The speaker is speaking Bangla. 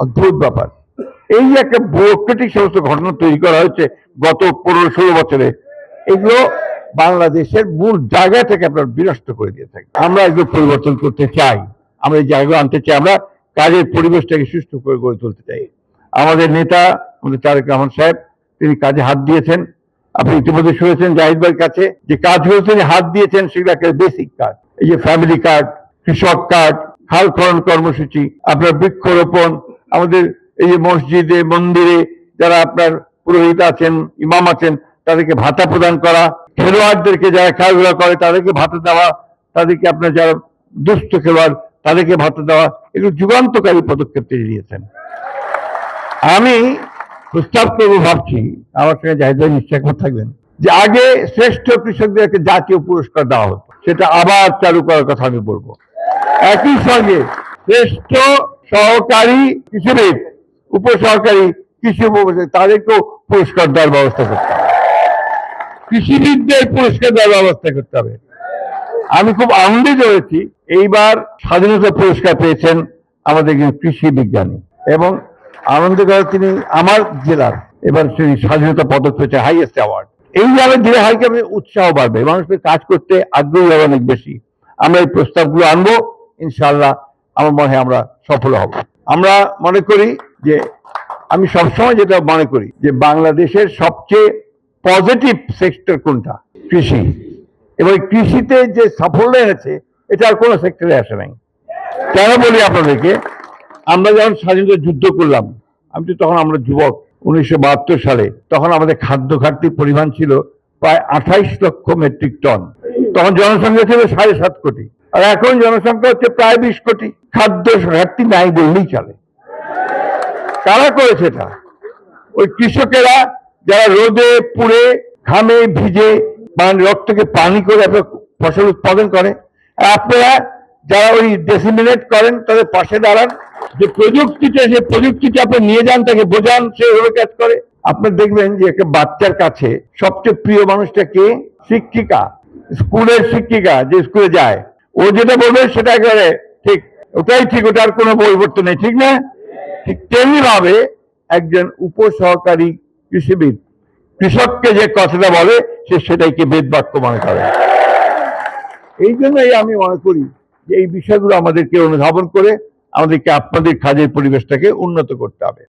অদ্ভুত ব্যাপার। এই যে একটা ব্যুরোক্রেটিক সমস্ত ঘটনা তৈরি করা হয়েছে গত 15-16 বছরে, এগুলো বাংলাদেশের মূল জায়গা থেকে আপনার বিনষ্ট করে দিয়ে থাকে। আমরা এগুলো পরিবর্তন করতে চাই, আমরা এই জায়গাগুলো আনতে চাই, আমরা কাজের পরিবেশটাকে সুষ্ঠু করে গড়ে তুলতে চাই। আমাদের নেতা আমাদের তারেক রহমান সাহেব, তিনি কাজে হাত দিয়েছেন। আপনি ইতিমধ্যে শুনেছেন জাহিদ ভাইয়ের কাছে যে কাজগুলো তিনি হাত দিয়েছেন, সেগুলো একটা বেসিক কাজ। এই যে ফ্যামিলি কার্ড, কৃষক কার্ড, খাল খনন কর্মসূচি, আপনার বৃক্ষরোপণ, আমাদের এই যে মসজিদে মন্দিরে যারা আপনার পুরোহিত আছেন, ইমাম আছেন, তাদেরকে ভাতা প্রদান করা, খেলোয়াড়দেরকে যারা খেলাধুলা করে তাদেরকে ভাতা দেওয়া, তাদেরকে আপনার যারা দুস্থ খেলোয়াড় তাদেরকে ভাতা দেওয়া, এগুলো যুগান্তকারী পদক্ষেপ তিনি নিয়েছেন। আমি প্রস্তাব করবো ভাবছি, আমার সঙ্গে জাহিদ ভাই নিশ্চয় একমত থাকবেন, যে আগে শ্রেষ্ঠ কৃষকদেরকে জাতীয় পুরস্কার দেওয়া হতো, সেটা আবার চালু করার কথা আমি বলবো। একই সঙ্গে শ্রেষ্ঠ সহকারী কৃষিবিদ, উপসহকারী কৃষি তাদেরকেও পুরস্কার দেওয়ার ব্যবস্থা করতে হবে, কৃষিবিদদের পুরস্কার দেওয়ার ব্যবস্থা করতে হবে। আমি খুব আনন্দিত হয়েছি, এইবার স্বাধীনতা পুরস্কার পেয়েছেন আমাদের কৃষি বিজ্ঞানী, এবং আনন্দের কথা তিনি আমার জেলার এবার তিনি স্বাধীনতা পদক পেয়েছে, হাইয়েস্ট অ্যাওয়ার্ড। এই যাবে ধীরে হাইকে উৎসাহ বাড়বে, মানুষের কাজ করতে আগ্রহী হবে অনেক বেশি। আমরা এই প্রস্তাবগুলো আনবো, ইনশাআল্লাহ আমার মনে হয় আমরা সফল হব। আমরা মনে করি যে, আমি সবসময় যেটা মনে করি যে বাংলাদেশের সবচেয়ে পজিটিভ সেক্টর কোনটা? কৃষি। এবং কৃষিতে যে সাফল্য এনেছে এটা আর কোনো সেক্টরে আসে নাই। কেন বলি আপনাদেরকে, আমরা যখন স্বাধীনতা যুদ্ধ করলাম, আমি তো তখন আমরা যুবক, 1972 সালে, তখন আমাদের খাদ্য ঘাটতির পরিমাণ ছিল প্রায় 28 লক্ষ মেট্রিক টন। তখন জনসংখ্যা ছিল 7.5 কোটি, আর এখন জনসংখ্যা হচ্ছে প্রায় 20 কোটি। খাদ্য ঘাটতি নাই বললেই চলে। কারা করেছে এটা? ওই কৃষকেরা, যারা রোদে পুড়ে ঘামে ভিজে রক্তকে পানি করে ফসল উৎপাদন করে। আপনারা যারা ওই ডেসিমিনেট করেন, তাদের পাশে দাঁড়ান, যে প্রযুক্তিটা, সে প্রযুক্তিটা আপনি নিয়ে যান, তাকে বোঝান, সে ওভাবে কাজ করে। আপনার দেখবেন যে একটা বাচ্চার কাছে সবচেয়ে প্রিয় মানুষটা কে? শিক্ষিকা, স্কুলের শিক্ষিকা, যে স্কুলে যায়, ও যেটা বলবে সেটা একেবারে ঠিক, ওটাই ঠিক, ওটার কোনো পরিবর্তন নেই, ঠিক না? ঠিক তেমনি ভাবে একজন উপসহকারী কৃষিবিদ কৃষককে যে কথাটা বলে, সে সেটাইকে বেদ বাক্য মনে করে। এই জন্যই আমি মনে করি যে এই বিষয়গুলো আমাদেরকে অনুধাবন করে আমাদেরকে আপনাদের কাজের পরিবেশটাকে উন্নত করতে হবে।